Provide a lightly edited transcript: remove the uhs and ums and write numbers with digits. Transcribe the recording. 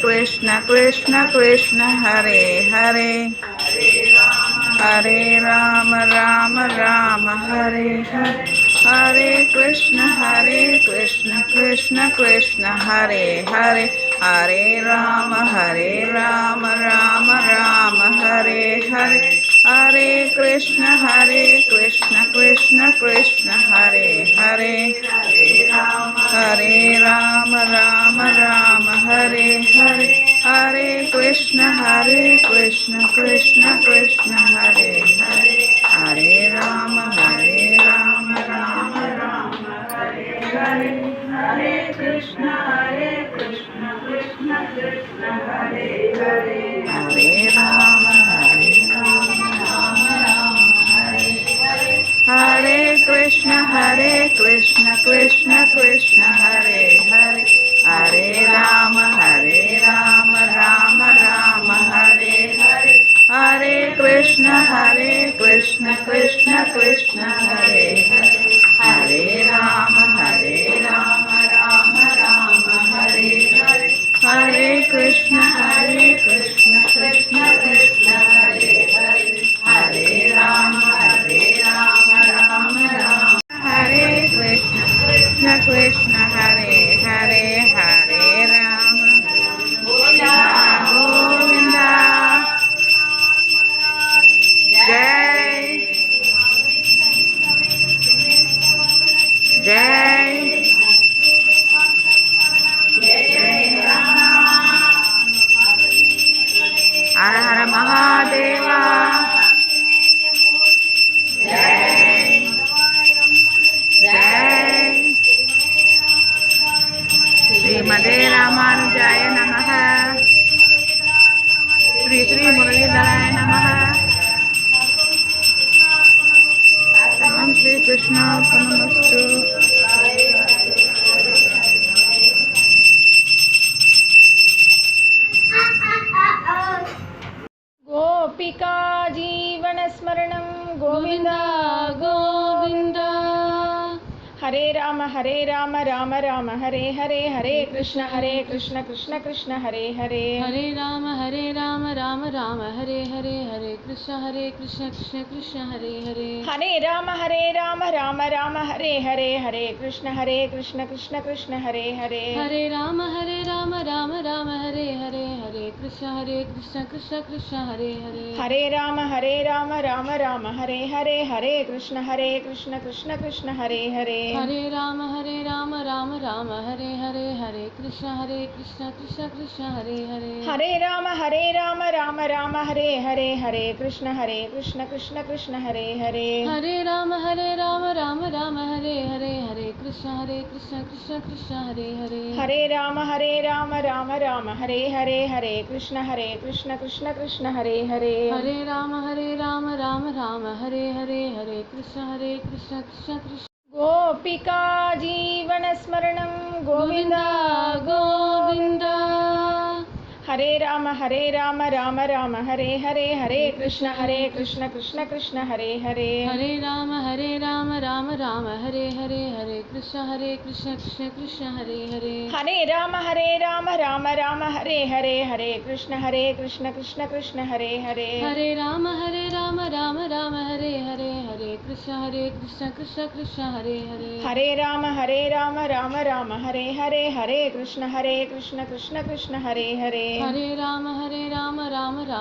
Krishna Krishna Krishna Hare Hare Hare Rama Rama Rama Hare Hare Hare Krishna Krishna Krishna Hare Hare Hare Rama Rama Rama Hare Hare Hare Krishna Krishna Krishna Hare Hare Hare Rama Rama Hare Hare Hare Krishna Krishna Krishna Hare Hare Hare Rama Rama Hare Hare Hare Krishna Krishna Krishna Hare Hare Hare Rama Hare Hare Krishna Krishna Krishna Hare Hare Hare Rama Rama Hare Hare Hare Krishna Krishna Krishna Hare Hare Hare Rama Rama Hare Hare Hare Krishna Krishna Krishna Hare Hare Hare Rama Hare Krishna Krishna Hare Hare Hare Rama Govinda Govinda Jai Jai Jai Rama Har Har Mahadeva Jai Jai Srimade Ramanujaya Namaha Sri Sri Muralidharaya Namaha Sarvam Shri Krishna Arpanamastu. गोपिका जीवन स्मरणं गोविंदा गोविंदा हरे राम राम राम हरे हरे हरे कृष्ण कृष्ण कृष्ण हरे हरे हरे राम राम राम हरे हरे हरे कृष्ण कृष्ण कृष्ण हरे हरे हरे राम राम हरे हरे हरे कृष्ण कृष्ण कृष्ण हरे हरे हरे राम राम हरे हरे हरे कृष्ण कृष्ण कृष्ण हरे हरे हरे राम राम हरे हरे हरे कृष्ण कृष्ण कृष्ण हरे हरे हरे राम राम हरे हरे हरे कृष्ण कृष्ण कृष्ण हरे हरे हरे राम राम हरे हरे हरे कृष्ण कृष्ण कृष्ण हरे हरे हरे राम राम हरे हरे हरे कृष्ण कृष्ण कृष्ण हरे हरे हरे राम राम हरे हरे हरे कृष्ण कृष्ण कृष्ण हरे हरे हरे राम राम हरे हरे हरे कृष्ण कृष्ण कृष्ण गोपिका जीवनस्मरणं गोविन्द गोविन्द हरे राम राम राम हरे हरे हरे कृष्ण कृष्ण कृष्ण हरे हरे हरे राम राम राम हरे हरे हरे कृष्ण कृष्ण कृष्ण हरे हरे हरे राम राम राम हरे हरे हरे कृष्ण कृष्ण कृष्ण हरे हरे हरे राम राम राम हरे हरे हरे कृष्ण कृष्ण कृष्ण हरे हरे हरे राम राम राम हरे हरे हरे कृष्ण कृष्ण कृष्ण हरे हरे हरे राम राम राम